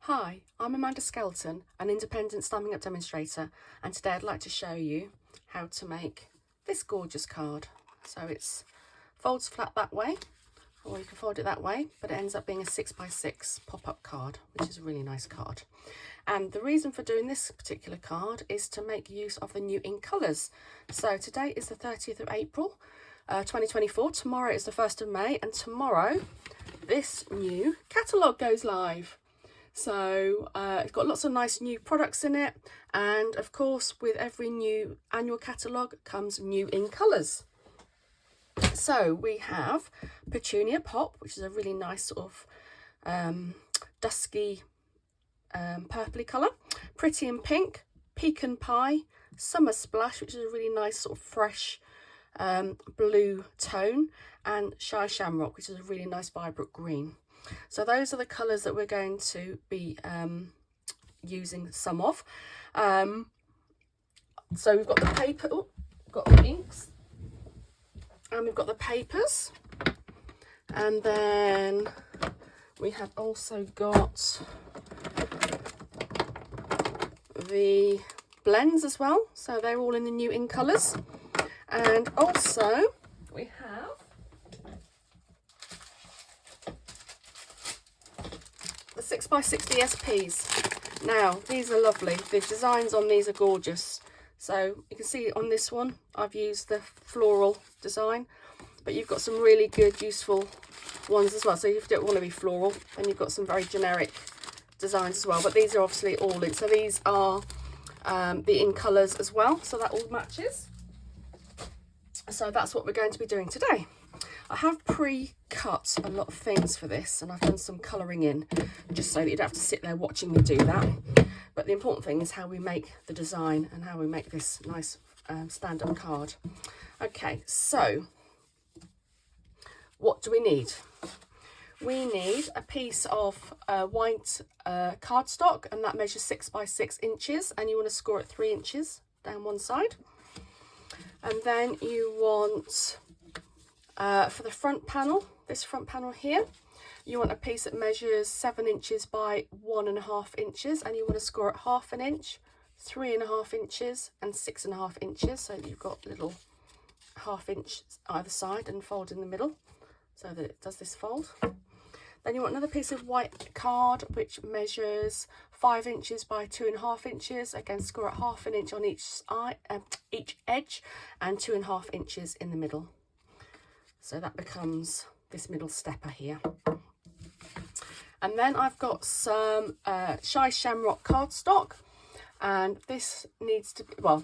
Hi, I'm Amanda Skelton, an independent stamping up demonstrator, and today I'd like to show you how to make this gorgeous card. So it folds flat that way, or you can fold it that way, but it ends up being a 6x6 pop-up card, which is a really nice card. And the reason for doing this particular card is to make use of the new ink colours. So today is the 30th of April 2024, tomorrow is the 1st of May, and tomorrow this new catalogue goes live. So it's got lots of nice new products in it, and of course with every new annual catalogue comes new ink colours. So we have Petunia Pop, which is a really nice sort of dusky purpley colour, Pretty in Pink, Pecan Pie, Summer Splash, which is a really nice sort of fresh blue tone, and Shy Shamrock, which is a really nice vibrant green. So those are the colours that we're going to be using some of. So we've got the paper, got the inks, and we've got the papers, and then we have also got the blends as well. So they're all in the new ink colours, and also we have the 6x6 DSPs. Now these are lovely, the designs on these are gorgeous. So you can see on this one I've used the floral design, but you've got some really good useful ones as well. So if you don't want to be floral, then you've got some very generic designs as well, but these are obviously all in. So these are the in colours as well, so that all matches. So that's what we're going to be doing today. I have pre-cut a lot of things for this, and I've done some colouring in just so that you don't have to sit there watching me do that. But the important thing is how we make the design and how we make this nice stand-up card. Okay, so what do we need? We need a piece of white cardstock, and that measures 6x6 inches, and you want to score it 3 inches down one side. And then you want, for the front panel, this front panel here, you want a piece that measures 7 inches by 1.5 inches, and you want to score it 1/2 inch, 3.5 inches, and 6.5 inches, so that you've got little 1/2 inch either side and fold in the middle, so that it does this fold. Then you want another piece of white card which measures 5 inches by 2.5 inches. Again, score at 1/2 inch on each edge and 2.5 inches in the middle. So that becomes this middle stepper here. And then I've got some Shy Shamrock cardstock, and this needs to be, well,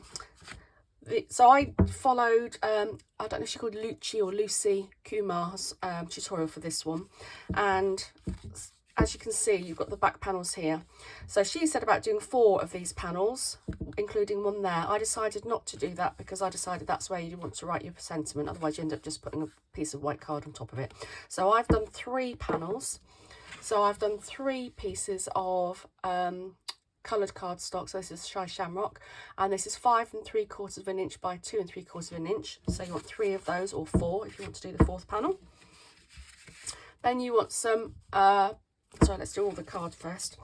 so I followed, I don't know if she's called Lucy Kumar's tutorial for this one. And as you can see, you've got the back panels here. So she said about doing 4 of these panels, including one there. I decided not to do that because I decided that's where you want to write your sentiment. Otherwise you end up just putting a piece of white card on top of it. So I've done 3 panels. So I've done 3 pieces of coloured cardstock. So this is Shy Shamrock, and this is 5 3/4 inch by 2 3/4 inch. So you want 3 of those, or 4 if you want to do the 4th panel. Then you want some sorry, let's do all the card first.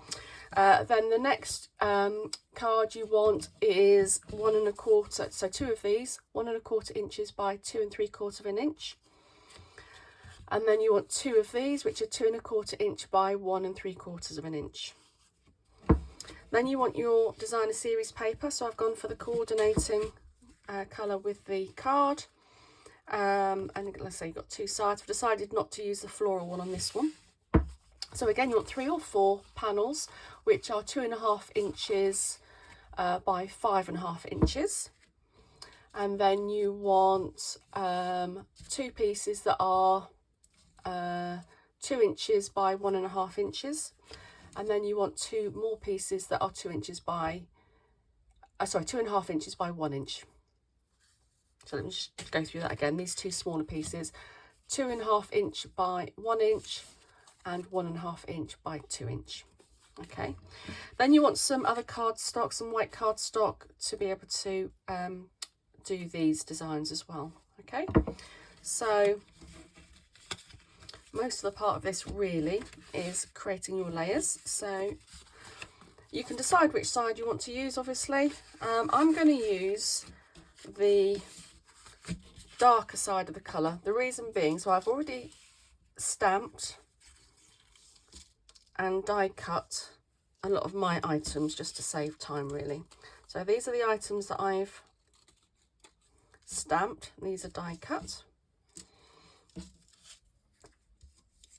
Then the next card you want is 1 1/4, so 2 of these, 1 1/4 inches by 2 3/4 inch. And then you want 2 of these, which are 2 1/4 inch by 1 3/4 inch. Then you want your designer series paper, so I've gone for the coordinating colour with the card. And let's say you've got 2 sides. I've decided not to use the floral one on this one. So again, you want 3 or 4 panels, which are 2.5 inches by 5.5 inches. And then you want 2 pieces that are 2 inches by 1.5 inches. And then you want 2 more pieces that are 2 inches by, 2.5 inches by 1 inch. So let me just go through that again. These 2 smaller pieces, 2.5 inch by 1 inch and 1.5 inch by 2 inch. Okay. Then you want some other cardstock, some white cardstock, to be able to do these designs as well. Okay. So most of the part of this really is creating your layers. So You can decide which side you want to use, obviously. I'm going to use the darker side of the colour. The reason being, so I've already stamped and die cut a lot of my items just to save time, really. So these are the items that I've stamped. These are die cut.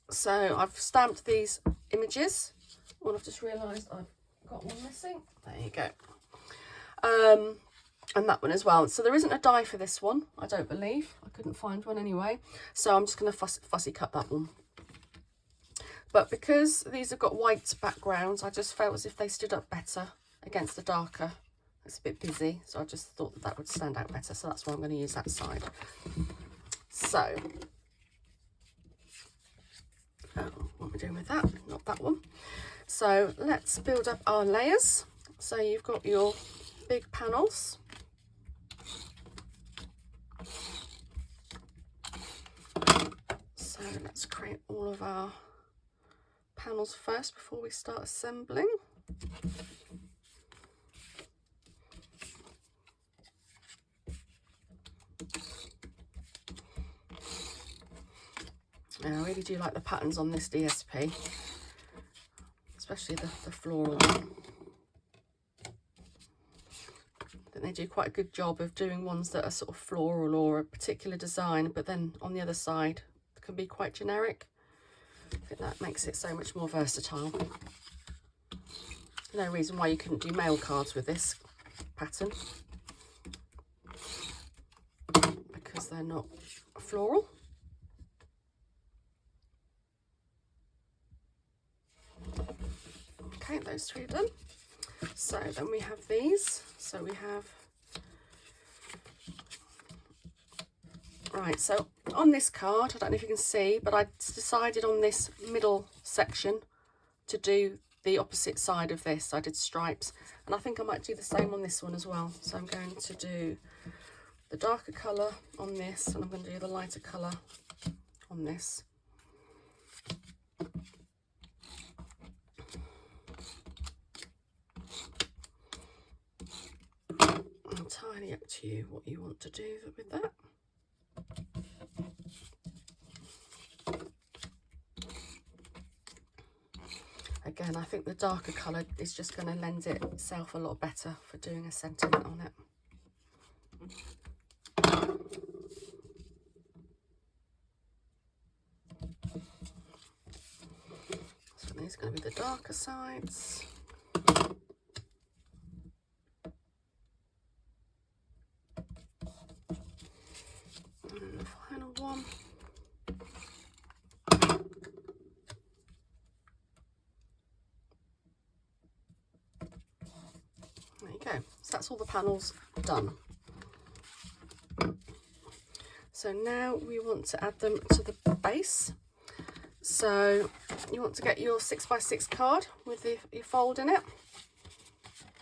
So I've stamped these images. Well, I've just realised I've got one missing. There you go. And that one as well. So there isn't a die for this one, I don't believe. I couldn't find one anyway. So I'm just going to fussy cut that one. But because these have got white backgrounds, I just felt as if they stood up better against the darker. It's a bit busy, so I just thought that that would stand out better. So that's why I'm going to use that side. So, what am I doing with that? Not that one. So let's build up our layers. So you've got your big panels. So let's create all of our panels first before we start assembling. And I really do like the patterns on this DSP, especially the floral one. I think they do quite a good job of doing ones that are sort of floral or a particular design, but then on the other side can be quite generic. I think that makes it so much more versatile. No reason why you couldn't do mail cards with this pattern, because they're not floral. Okay, those three are done. So then we have these. So we have, right, so on this card, I don't know if you can see, but I decided on this middle section to do the opposite side of this. I did stripes, and I think I might do the same on this one as well. So I'm going to do the darker colour on this, and I'm going to do the lighter colour on this. Entirely up to you what you want to do with that. Again, I think the darker colour is just going to lend itself a lot better for doing a sentiment on it. So these are going to be the darker sides. And the final one. There you go. So that's all the panels done. So now we want to add them to the base. So you want to get your 6x6 card with your fold in it.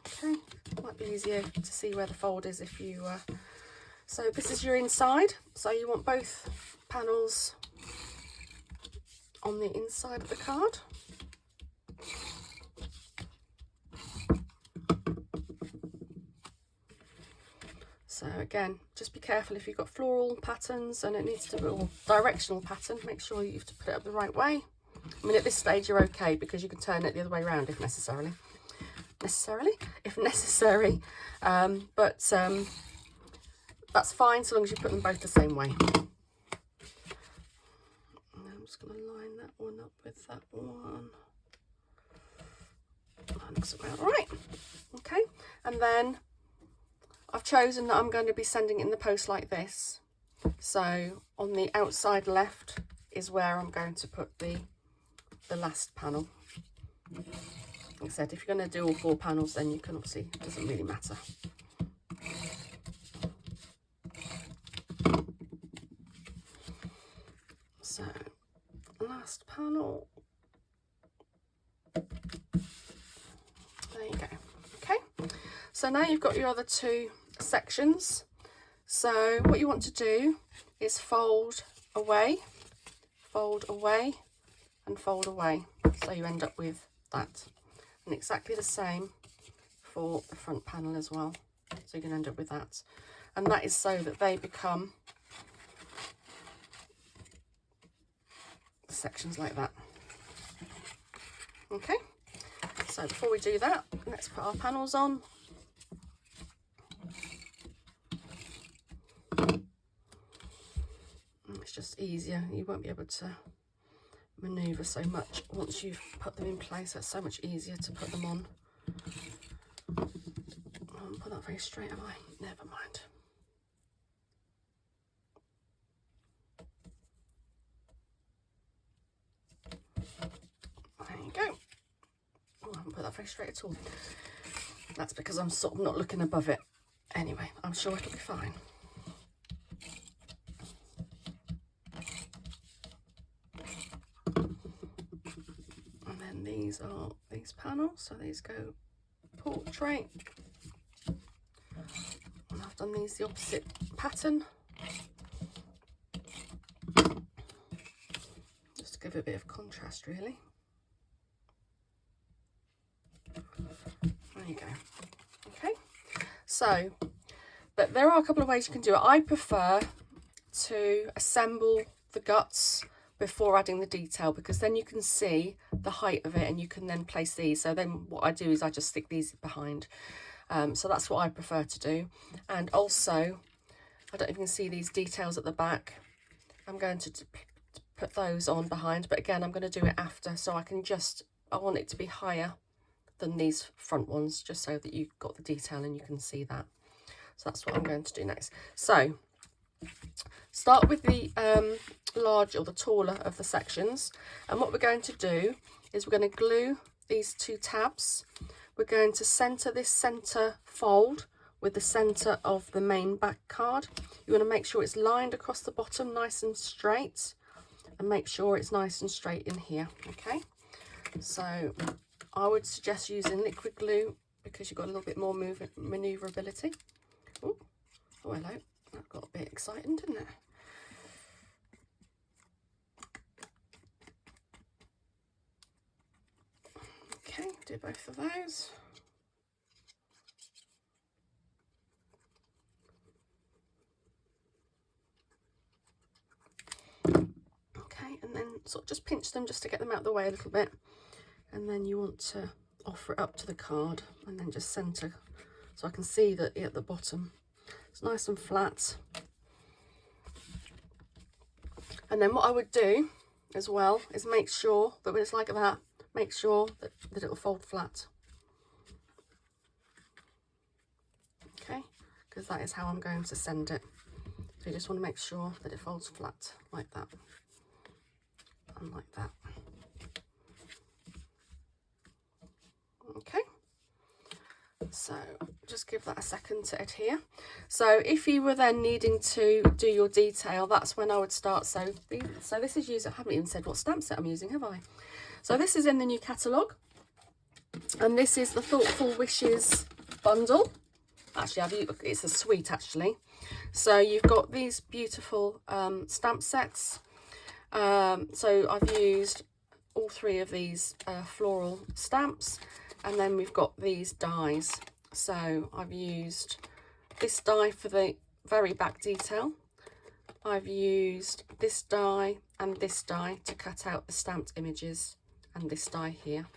Okay, might be easier to see where the fold is if you... So this is your inside. So you want both panels on the inside of the card. So again, just be careful if you've got floral patterns and it needs to be a directional pattern, make sure you have to put it up the right way. I mean, at this stage you're okay because you can turn it the other way around if necessary. That's fine so long as you put them both the same way. And I'm just going to line that one up with that one. That looks about right. Okay, and then I've chosen that I'm going to be sending it in the post like this. So on the outside left is where I'm going to put the last panel. Like I said, if you're going to do all 4 panels, then you can obviously, it doesn't really matter. So last panel. There you go. Okay. So now you've got your other 2 sections. So what you want to do is fold away, and fold away. So you end up with that. and exactly the same for the front panel as well. So you can end up with that, and that is so that they become sections like that. Okay, so before we do that, let's put our panels on. It's just easier, you won't be able to maneuver so much once you've put them in place. It's so much easier to put them on. I haven't put that very straight, have I? Never mind. There you go. Oh, I haven't put that very straight at all. That's because I'm sort of not looking above it. Anyway, I'm sure it'll be fine. And then these are these panels, so these go portrait. And I've done these the opposite pattern, just to give it a bit of contrast, really. There you go. Okay, so, but there are a couple of ways you can do it. I prefer to assemble the guts before adding the detail, because then you can see the height of it and you can then place these. So then what I do is I just stick these behind. So that's what I prefer to do. And also, I don't know if you can see these details at the back. I'm going to put those on behind, but again, I'm going to do it after, so I want it to be higher than these front ones, just so that you've got the detail and you can see that. So that's what I'm going to do next. So start with the large or the taller of the sections, and what we're going to do is we're going to glue these two tabs. We're going to center this center fold with the center of the main back card. You want to make sure it's lined across the bottom nice and straight, and make sure it's nice and straight in here. Okay, so I would suggest using liquid glue because you've got a little bit more maneuverability. Oh, hello, that got a bit exciting, didn't it? Okay, do both of those. Okay, and then sort of just pinch them just to get them out of the way a little bit. And then you want to offer it up to the card and then just center, so I can see that at the bottom it's nice and flat. And then what I would do as well is make sure that when it's like that, make sure that it will fold flat. Okay, because that is how I'm going to send it. So you just want to make sure that it folds flat like that and like that. Okay, so just give that a second to adhere. So if you were then needing to do your detail, that's when I would start. So this is using, I haven't even said what stamp set I'm using, have I? So this is in the new catalogue, and this is the Thoughtful Wishes bundle. Actually, it's a suite actually. So you've got these beautiful stamp sets. So I've used all three of these floral stamps, and then we've got these dies. So I've used this die for the very back detail. I've used this die and this die to cut out the stamped images, and this die here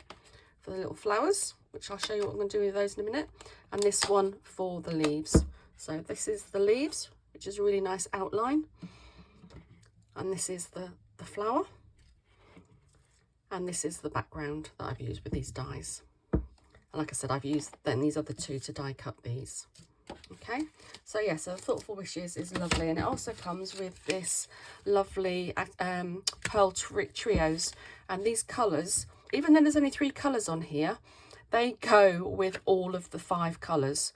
for the little flowers, which I'll show you what I'm going to do with those in a minute, and this one for the leaves. So this is the leaves, which is a really nice outline, and this is the flower, and this is the background that I've used with these dies. And like I said, I've used then these other two to die cut these. Okay, so yeah, so Thoughtful Wishes is lovely, and it also comes with this lovely pearl trios, and these colours, even though there's only 3 colours on here, they go with all of the 5 colours.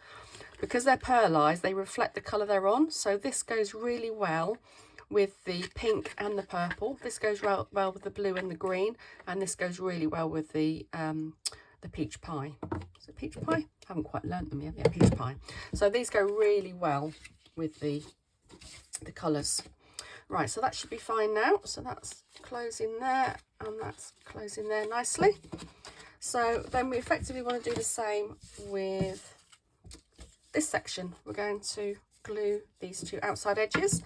Because they're pearlized, they reflect the colour they're on, so this goes really well with the pink and the purple. This goes well with the blue and the green, and this goes really well with the peach pie. Is it peach pie? I haven't quite learnt them yet. Yeah, peach pie. So these go really well with the colours. Right, so that should be fine now. So that's closing there, and that's closing there nicely. So then we effectively want to do the same with this section. We're going to glue these two outside edges,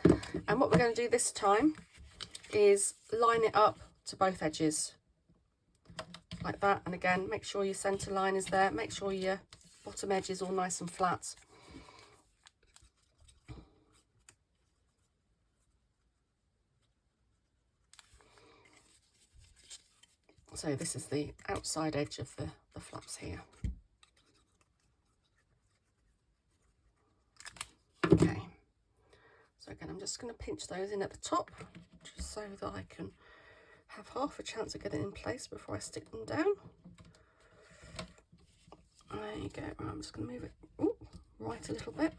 and what we're going to do this time is line it up to both edges like that. And again, make sure your center line is there, make sure your bottom edge is all nice and flat. So this is the outside edge of the flaps here. Okay, so again, I'm just going to pinch those in at the top, just so that I can have half a chance of getting in place before I stick them down. There you go. I'm just going to move it right a little bit.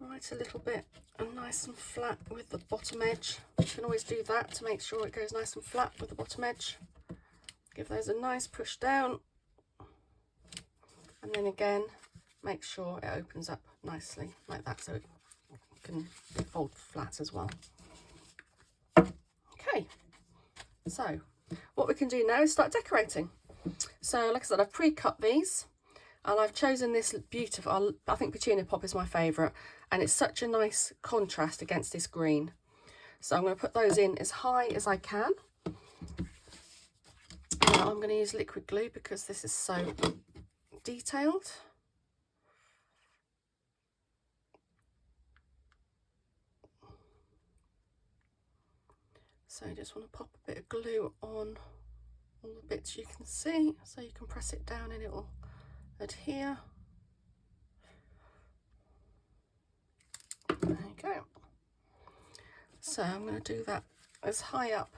Right a little bit, and nice and flat with the bottom edge. You can always do that to make sure it goes nice and flat with the bottom edge. Give those a nice push down, and then again make sure it opens up nicely like that, so it can fold flat as well. Okay, so what we can do now is start decorating. So like I said, I've pre-cut these, and I've chosen this beautiful, I think Petunia Pop is my favourite, and it's such a nice contrast against this green. So I'm going to put those in as high as I can. Now I'm going to use liquid glue because this is so detailed. So you just want to pop a bit of glue on all the bits you can see, so you can press it down and it will adhere. There you go. So I'm going to do that as high up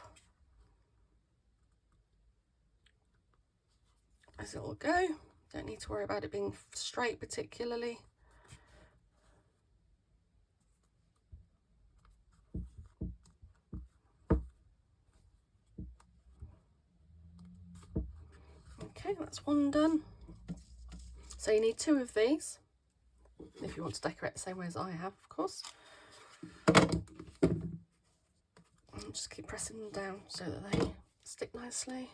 as it will go. Don't need to worry about it being straight particularly. Okay, that's one done. So you need two of these if you want to decorate the same way as I have, of course. And just keep pressing them down so that they stick nicely.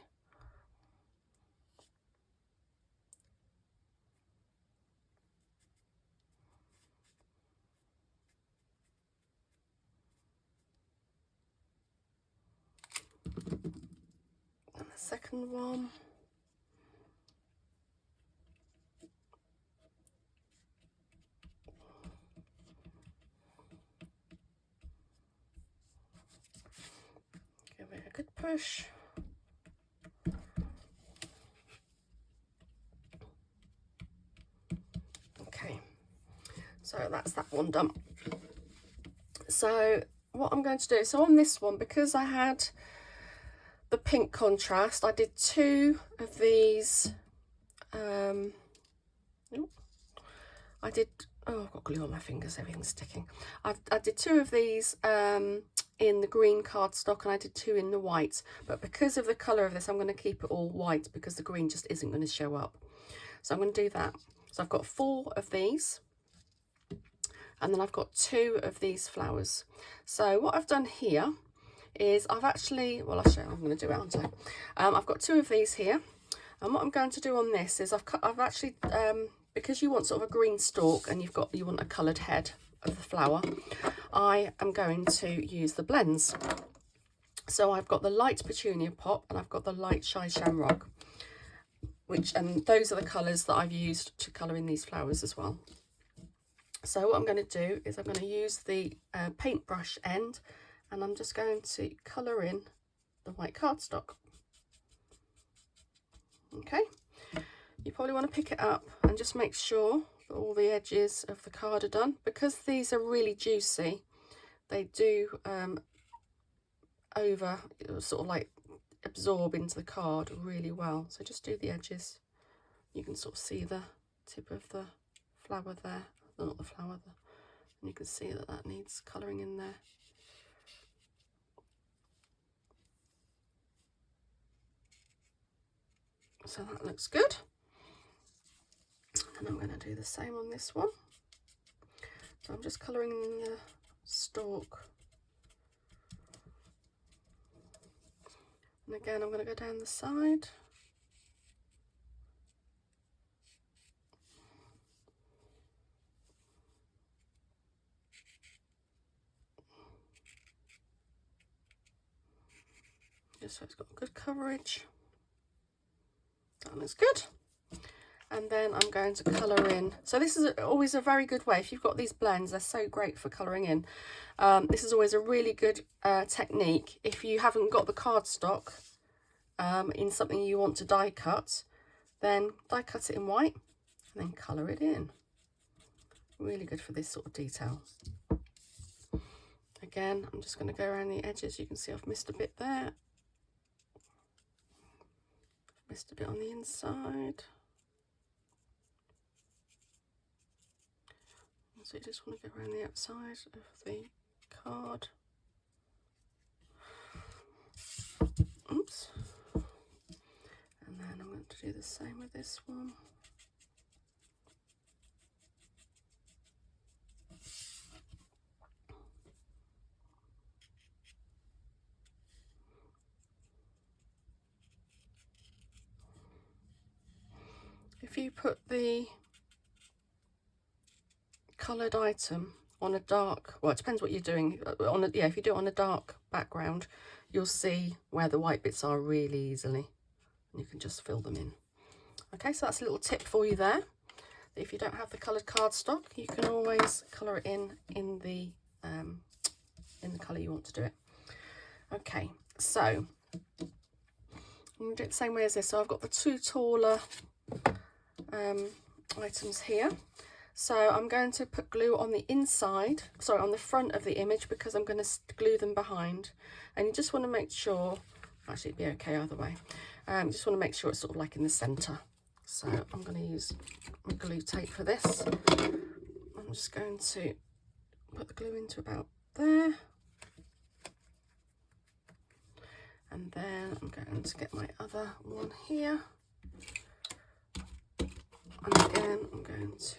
And the second one. Give it a good push. Okay, so that's that one done. So what I'm going to do, so on this one, because I had the pink contrast, I did two of these, I've got glue on my fingers, everything's sticking. I did two of these in the green cardstock, and I did two in the white, but because of the colour of this, I'm going to keep it all white because the green just isn't going to show up. So I'm going to do that. So I've got 4 of these, and then I've got 2 of these flowers. So what I've done here is I've actually, well, I'll show you, I'm going to do it, aren't I? I've got 2 of these here, and what I'm going to do on this is I've actually, because you want sort of a green stalk and you want a coloured head of the flower, I am going to use the blends. So I've got the light Petunia Pop and I've got the light Shy Shamrock, and those are the colours that I've used to colour in these flowers as well. So what I'm going to do is I'm going to use the paintbrush end, and I'm just going to colour in the white cardstock. Okay, you probably want to pick it up and just make sure that all the edges of the card are done. Because these are really juicy, they do sort of like absorb into the card really well. So just do the edges. You can sort of see the tip of the flower there, not the flower, and you can see that that needs colouring in there. So that looks good. And I'm going to do the same on this one. So I'm just colouring in the stalk And again, I'm going to go down the side. Just so it's got good coverage. That looks good. And then I'm going to colour in. So this is always a very good way. If you've got these blends, they're so great for colouring in. This is always a really good technique. If you haven't got the cardstock in something you want to die cut, then die cut it in white and then colour it in. Really good for this sort of detail. Again, I'm just going to go around the edges. You can see I've missed a bit there. Missed a bit on the inside. So you just want to go around the outside of the card. Oops. And then I'm going to do the same with this one. If you put the coloured item on a dark, well, it depends what you're doing. If you do it on a dark background, you'll see where the white bits are really easily. And you can just fill them in. Okay, so that's a little tip for you there. If you don't have the coloured cardstock, you can always colour it in the colour you want to do it. Okay, so I'm going to do it the same way as this. So I've got the two taller items here. So I'm going to put glue on the inside, sorry, on the front of the image, because I'm going to glue them behind. And you just want to make sure, actually it'd be okay either way. Just want to make sure it's sort of like in the centre. So I'm going to use my glue tape for this. I'm just going to put the glue into about there. And then I'm going to get my other one here. And again, I'm going to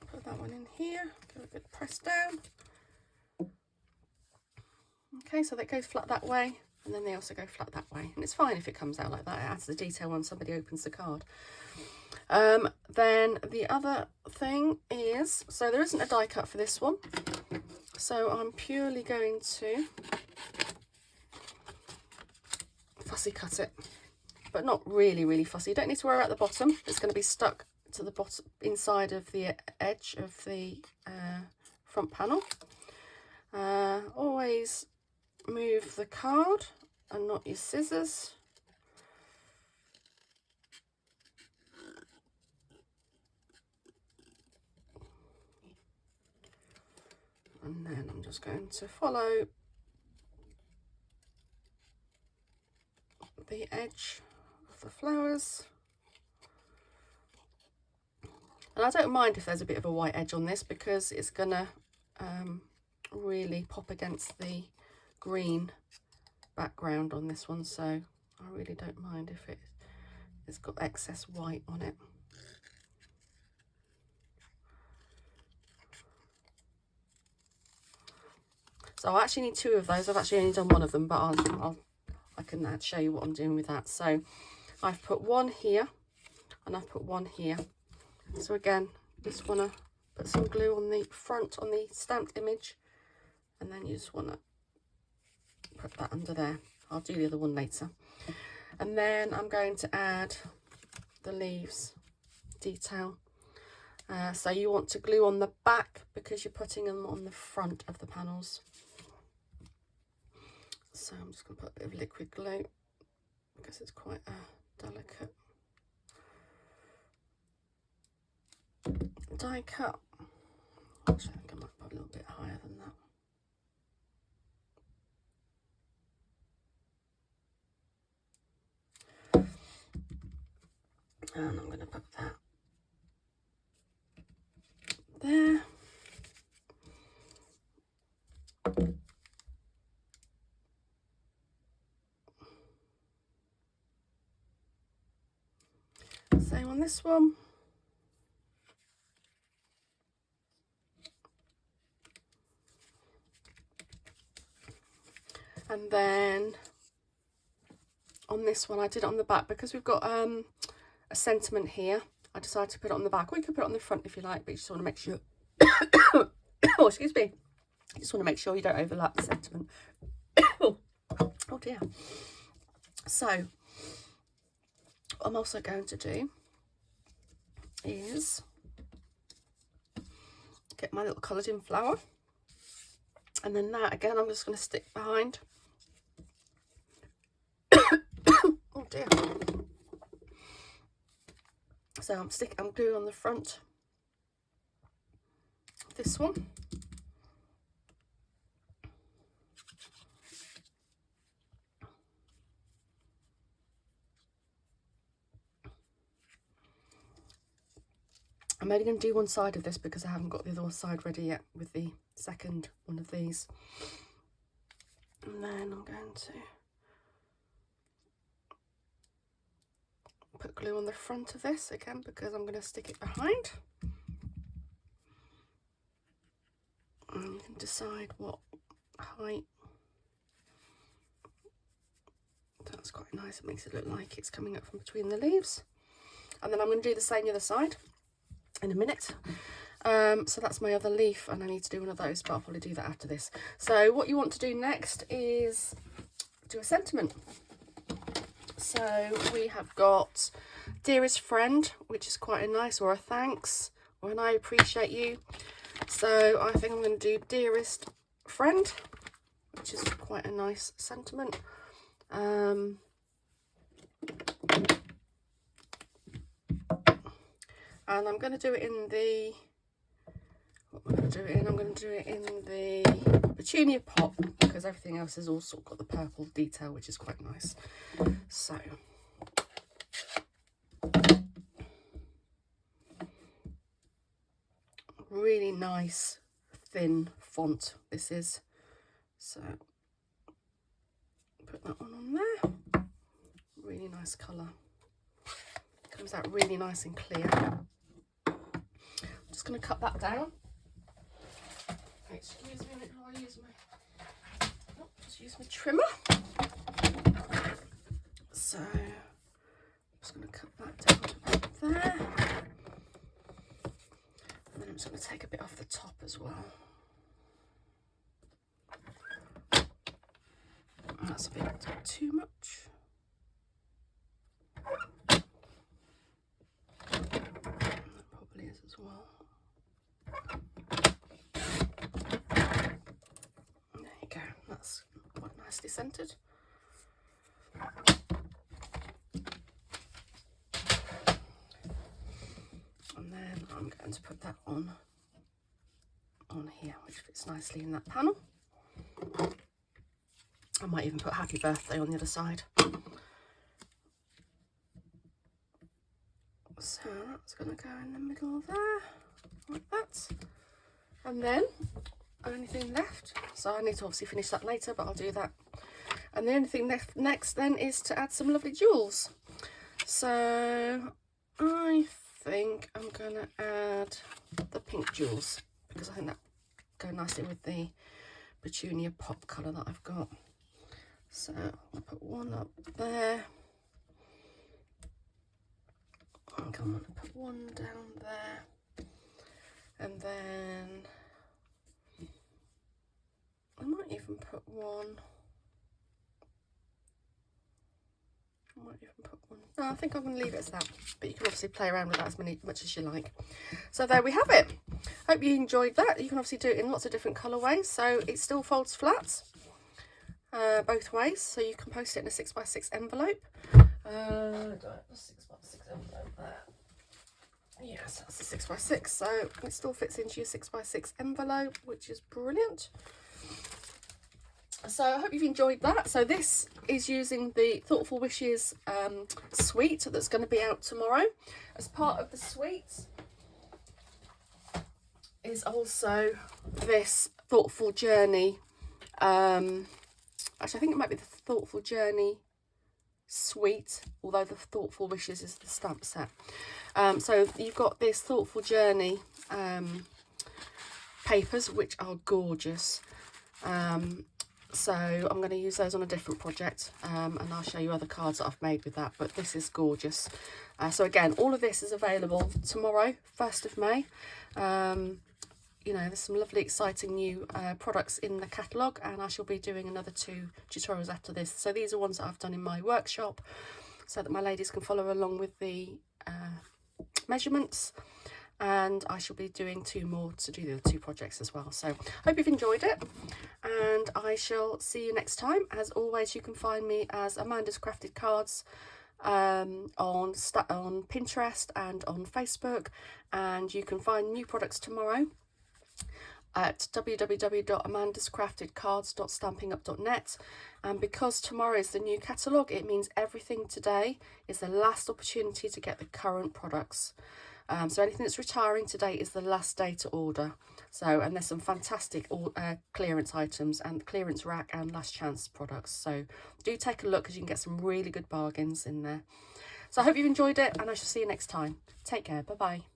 put that one in here, give it a good press down. Okay, so that goes flat that way, and then they also go flat that way. And it's fine if it comes out like that. It adds the detail when somebody opens the card. Then the other thing is, so there isn't a die cut for this one. So I'm purely going to fussy cut it, but not really fussy. You don't need to worry about the bottom. It's going to be stuck to the bottom inside of the edge of the front panel. Always move the card and not your scissors. And then I'm just going to follow the edge of the flowers. And I don't mind if there's a bit of a white edge on this, because it's gonna really pop against the green background on this one, so I really don't mind if it's got excess white on it. So I actually need two of those. I've actually only done one of them, but I can show you what I'm doing with that. So I've put one here and I've put one here. So again, just want to put some glue on the front on the stamped image, and then you just want to put that under there. I'll do the other one later. And then I'm going to add the leaves detail. So you want to glue on the back because you're putting them on the front of the panels. So I'm just going to put a bit of liquid glue because it's quite a delicate die cut. Actually, I think I might put a little bit higher than that. And I'm going to put that there. Same on this one. And then on this one, I did it on the back because we've got a sentiment here. I decided to put it on the back, or you could put it on the front if you like, but you just want to make sure oh, excuse me, you just want to make sure you don't overlap the sentiment. Oh dear. So what I'm also going to do is get my little coloured in flower, and then that again I'm just going to stick behind. Oh dear. So I'm gluing on the front of this one. I'm only going to do one side of this because I haven't got the other side ready yet with the second one of these. And then I'm going to put glue on the front of this again because I'm going to stick it behind. And you can decide what height. That's quite nice. It makes it look like it's coming up from between the leaves. And then I'm going to do the same the other side in a minute. So that's my other leaf, and I need to do one of those, but I'll probably do that after this. So what you want to do next is do a sentiment. So we have got dearest friend, which is quite a nice, or a thanks, or an I appreciate you. So I think I'm going to do dearest friend, which is quite a nice sentiment. And I'm going to do it in the, what am I going to do it in? I'm going to do it in the Petunia Pop, because everything else has also got the purple detail, which is quite nice. So really nice thin font this is. So put that one on there. Really nice colour. Comes out really nice and clear. I'm just going to cut that down. Excuse me a minute while I use my, just use my trimmer. So I'm just going to cut that down to about there. And then I'm just going to take a bit off the top as well. That's a bit too much. That probably is as well. There you go, that's quite nicely centered. And then I'm going to put that on here, which fits nicely in that panel. I might even put happy birthday on the other side. So that's going to go in the middle there, like that. And then, only thing left, so I need to obviously finish that later, but I'll do that. And the only thing next then is to add some lovely jewels. So I think I'm going to add the pink jewels, because I think that go nicely with the Petunia Pop colour that I've got. So I'll put one up there. I'm going to put one down there. And then I might even put one. No, I think I'm going to leave it as that, but you can obviously play around with that as much as you like. So there we have it. Hope you enjoyed that. You can obviously do it in lots of different colourways, so it still folds flat both ways, so you can post it in a 6x6 envelope. Do I have a 6x6 envelope there? Yes, that's a 6x6, so it still fits into your 6x6 envelope, which is brilliant. So I hope you've enjoyed that. So this is using the Thoughtful Wishes suite that's going to be out tomorrow. As part of the suite is also this Thoughtful Journey. Actually, I think it might be the Thoughtful Journey suite, although the Thoughtful Wishes is the stamp set. So you've got this Thoughtful Journey papers, which are gorgeous. So I'm going to use those on a different project, and I'll show you other cards that I've made with that, but this is gorgeous. So again, all of this is available tomorrow, 1st of May. You know, there's some lovely exciting new products in the catalogue, and I shall be doing another 2 tutorials after this. So these are ones that I've done in my workshop so that my ladies can follow along with the measurements, and I shall be doing 2 more to do the other 2 projects as well. So hope you've enjoyed it, and I shall see you next time. As always, you can find me as Amanda's Crafted Cards on Pinterest and on Facebook, and you can find new products tomorrow at www.amandascraftedcards.stampingup.net. And because tomorrow is the new catalogue, it means everything today is the last opportunity to get the current products. So anything that's retiring today is the last day to order. So, and there's some fantastic clearance items and clearance rack and last chance products. So do take a look, because you can get some really good bargains in there. So I hope you've enjoyed it, and I shall see you next time. Take care. Bye bye.